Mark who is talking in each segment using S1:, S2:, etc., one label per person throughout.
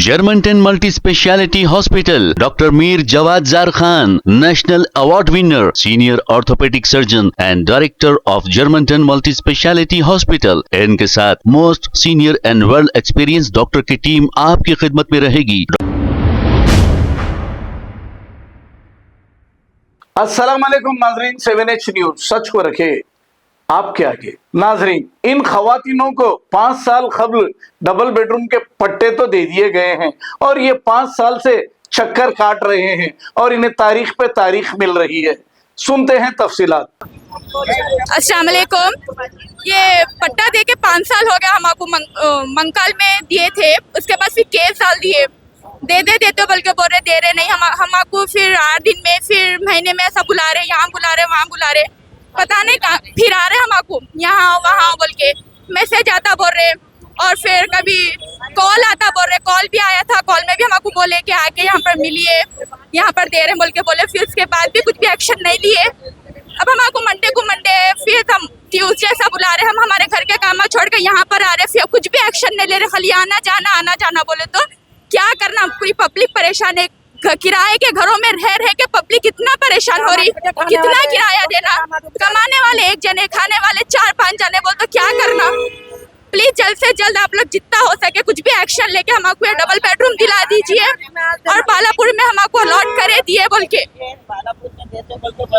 S1: Germantown Multi Speciality Hospital, Dr. Mir Jawad Zar Khan, National Award winner, Senior Orthopedic Surgeon and Director of Germantown Multi Speciality Hospital। इनके साथ most senior and world experience doctor की team आपकी खिदमत में रहेगी।
S2: अस्सलाम वालेकुम नाजरीन, 7H न्यूज सच को रखे आपके आगे। नाजरीन, इन खवातीनों को 5 साल कबल डबल बेडरूम के पट्टे तो दे दिए गए हैं और ये 5 साल से चक्कर काट रहे हैं और इन्हें तारीख पे तारीख मिल रही है। सुनते हैं तफसीलात।
S3: अस्सलाम वालेकुम। ये पट्टा दे के 5 साल हो गया हमको मंकाल में दिए थे, उसके बाद फिर 1 साल दिए, दे तो बल्कि बोल रहे दे रहे नहीं हमको। फिर 8 दिन में फिर महीने में ऐसा बुला रहे, यहाँ बुला रहे वहाँ बुला रहे, पता नहीं कहाँ फिर आ रहे हमको यहाँ वहाँ बोल के मैसेज आता बोल रहे। और फिर कभी कॉल आता बोल रहे, कॉल भी आया था, कॉल में भी हमको बोले कि आके यहाँ पर मिलिए, यहाँ पर दे रहे बोल के बोले। फिर उसके बाद भी कुछ भी एक्शन नहीं लिए। अब हमको मंडे को फिर हम ट्यूसडे ऐसा बुला रहे, हम हमारे घर के काम छोड़ के यहाँ पर आ रहे, फिर कुछ भी एक्शन नहीं ले रहे, खाली आना जाना बोले। तो क्या करना, पूरी पब्लिक परेशान है। किराए के घरों में रह के पब्लिक कितना परेशान हो रही, कितना किराया देना, कमाने वाले 1 जने, खाने वाले 4-5 जने, बोल तो क्या करना। प्लीज जल्द से जल्द आप लोग जितना हो सके कुछ भी एक्शन लेके हमको डबल बेडरूम दिला दीजिए और बालापुर में हमको अलॉट करे दिए बोल के।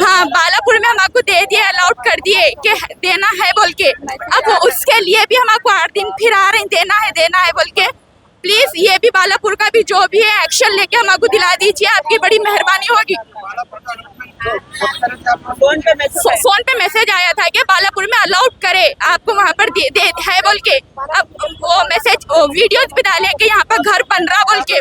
S3: हाँ, बालापुर में हमको दे दिए, अलॉट कर दिए कि देना है बोल के। अब उसके लिए भी हमको 8 दिन फिर आ रहे, देना है बोल के। प्लीज ये भी बालापुर का भी जो भी है एक्शन लेके हमको दिला दीजिए, आपकी बड़ी मेहरबानी होगी। फोन पे मैसेज आया था कि बालापुर में अलाउड करे आपको वहाँ पर दे है बोल के। अब वो मैसेज वीडियोज भी डाले कि यहाँ पर घर बन रहा बोल के।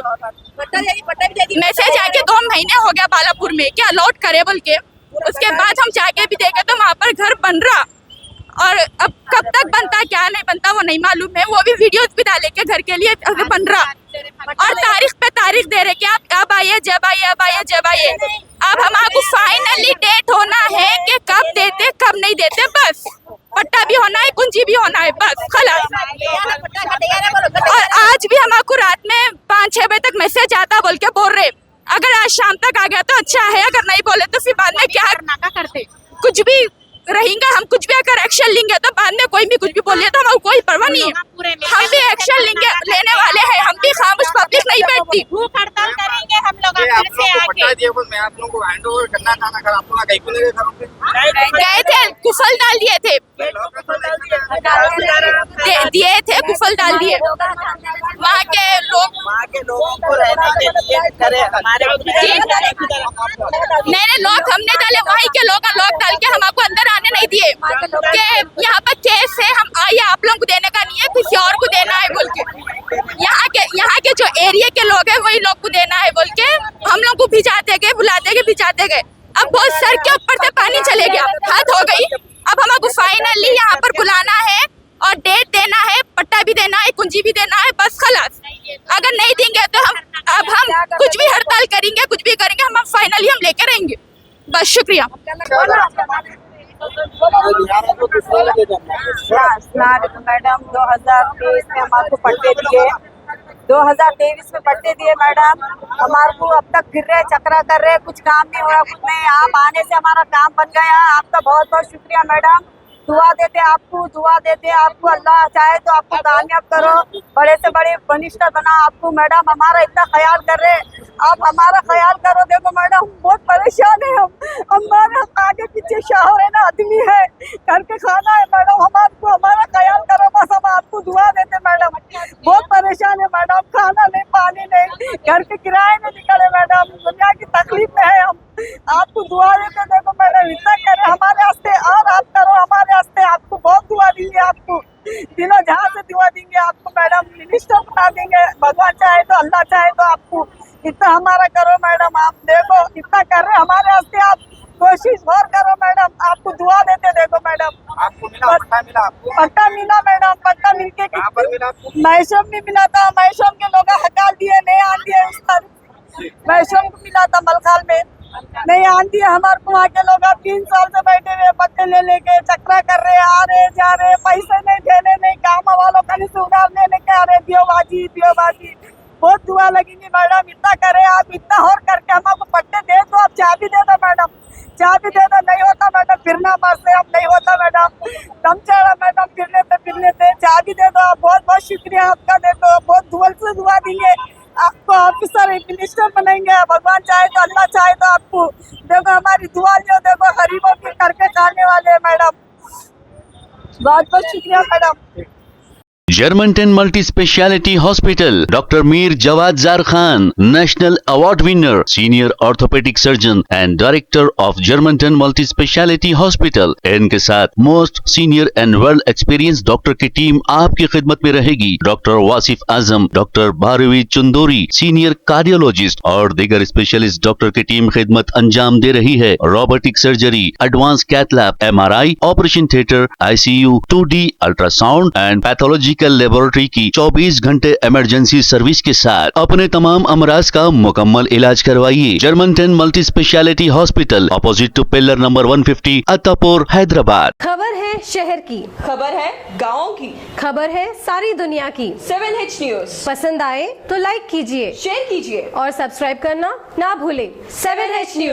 S3: मैसेज आके 2 महीने हो गया बालापुर में कि अलाउड करे बोल के। उसके बाद हम जाके भी देखे तो वहाँ पर घर बन रहा, और अब कब तक बनता क्या नहीं बनता वो नहीं मालूम है। वो भी वीडियोस भी डाले के घर के लिए बन रहा, और तारीख पे तारीख दे रहे कि आप अब आइए, जब आइए। अब हमारे फाइनली डेट होना है कि कब देते कब नहीं देते, बस पट्टा भी होना है, कुंजी भी होना है, बस खलास। और आज भी हमको रात में 5-6 बजे तक मैसेज आता बोल के बोल रहे, अगर आज शाम तक आ गया तो अच्छा है, अगर नहीं बोले तो फिर बाद में क्या करते। कुछ भी रहेंगे, हम कुछ भी अगर एक्शन लेंगे तो बाद में कोई भी कुछ भी बोले तो हमको कोई परवाह नहीं है। हम भी एक्शन लेने वाले हैं, हम भी खामोश पब्लिक नहीं बैठती।
S4: भूख हड़ताल करेंगे हम लोग।
S3: गए थे, कुफल डाल दिए थे, कुफल डाल दिए। वहाँ के लोगों को रहने के लिए नहीं लोग हमने डाले, वहीं के लोग डाल के हमको अंदर आने नहीं दिए कि यहाँ पर केस है, हम आइए, आप लोगों को देने का नहीं है, किसी और को देना है बोल के। यहाँ के जो एरिया के लोग हैं वही लोग को देना है बोल के हम लोग को भिजाते गए, भिजाते गए। अब बहुत सर के ऊपर से पानी चले गया, हद हो गई। अब हमको फाइनली यहाँ पर बुलाना है और डेट देना है, पट्टा भी देना है, कुंजी भी देना है, बस खलास। अगर नहीं देंगे तो हम कुछ भी हड़ताल करेंगे, कुछ भी करेंगे, हम फाइनली हम लेकर रहेंगे, बस। शुक्रिया।
S4: मैडम 2023 में हमारे पट्टे दिए, 2023 में पट्टे दिए मैडम। हमारे को अब तक फिर रहे, चक्रा कर रहे, कुछ काम नहीं हो रहा, कुछ नहीं। आप आने से हमारा काम बन गया, आपका बहुत बहुत शुक्रिया मैडम। दुआ देते आपको, अल्लाह चाहे तो आपको कामयाब करो, बड़े से बड़े मिनिस्टर बना आपको मैडम। हमारा इतना ख्याल कर रहे, आप हमारा ख्याल करो। देखो मैडम, बहुत परेशान है हम, हमारे आगे पीछे शहर है ना, आदमी है, घर के खाना है मैडम। हमारा ख्याल करो बस, हम आपको दुआ देते मैडम। बहुत परेशान है मैडम, खाना नहीं, पानी नहीं, घर के किराए नहीं निकले मैडम, दुनिया की तकलीफ में है हम। आपको दुआ देते, देखो मैडम इतना करे हमारे वास्ते, और आप करो हमारे वास्ते। आपको बहुत दुआ देंगे, आपको दिनों जहाँ से दुआ देंगे आपको मैडम, मिनिस्टर बना देंगे, भगवान चाहे तो, अल्लाह चाहे तो। आपको इतना हमारा करो मैडम, आप देखो इतना कर रहे हमारे वास्ते, आप कोशिश और करो मैडम। आपको दुआ देते, देखो मैडम
S2: आपको पट्टा
S4: मिला मैडम। पट्टा मिलके मैशम भी मिला था, मैशम के लोग हकाल दिए, नहीं आन दिए। उस तारीख मैशम को मिला था मलखाल में, नहीं आंटी हमारे को वहाँ के लोग 3 साल से बैठे हुए, पत्ते ले लेके चक्रा कर रहे, आ रहे जा रहे, पैसे नहीं देने, नहीं काम वालों का नहीं सुधार लेने के आ रहे, दियो बाजी बहुत दुआ लगेंगी मैडम, इतना करे आप, इतना और करके हमको पट्टे दे दो, आप चाबी दे दो मैडम, चाबी दे दो। नहीं होता मैडम, फिरना हमारे से अब नहीं होता मैडम, दम चढ़ा मैडम, फिर लेते चाबी दे दो। आप बहुत बहुत शुक्रिया आपका, देखो बहुत दुआ से दुआ देंगे आपको, ऑफिसर मिनिस्टर बनाएंगे भगवान चाहे तो, अल्लाह चाहे तो आपको। देखो हमारी दुआ जो देखो गरीबों के करके खाने वाले हैं मैडम, बहुत बहुत शुक्रिया madam.
S1: Germantown Multi Speciality Hospital, Dr. Mir Jawad Zar Khan, National Award winner, Senior Orthopedic Surgeon and Director of Germantown Multi Speciality Hospital। इनके साथ most senior and world experience doctor की टीम आपकी खिदमत में रहेगी। डॉक्टर वासिफ आजम, doctor Bharvi चुंदोरी, senior cardiologist और दीगर specialist doctor की टीम खिदमत अंजाम दे रही है। Robotic surgery, advance cath lab, MRI, operation theatre, ICU, 2D ultrasound and pathology laboratory की 24 घंटे इमरजेंसी सर्विस के साथ अपने तमाम अमराज का मुकम्मल इलाज करवाइए। Germanten multi speciality hospital, opposite to pillar number 150, Attapur, Hyderabad.
S5: खबर है शहर की,
S6: खबर है गाँव की,
S5: खबर है सारी दुनिया की।
S6: 7H न्यूज
S5: पसंद आए तो लाइक कीजिए,
S6: शेयर कीजिए
S5: और सब्सक्राइब करना ना भूलें।
S6: 7H news.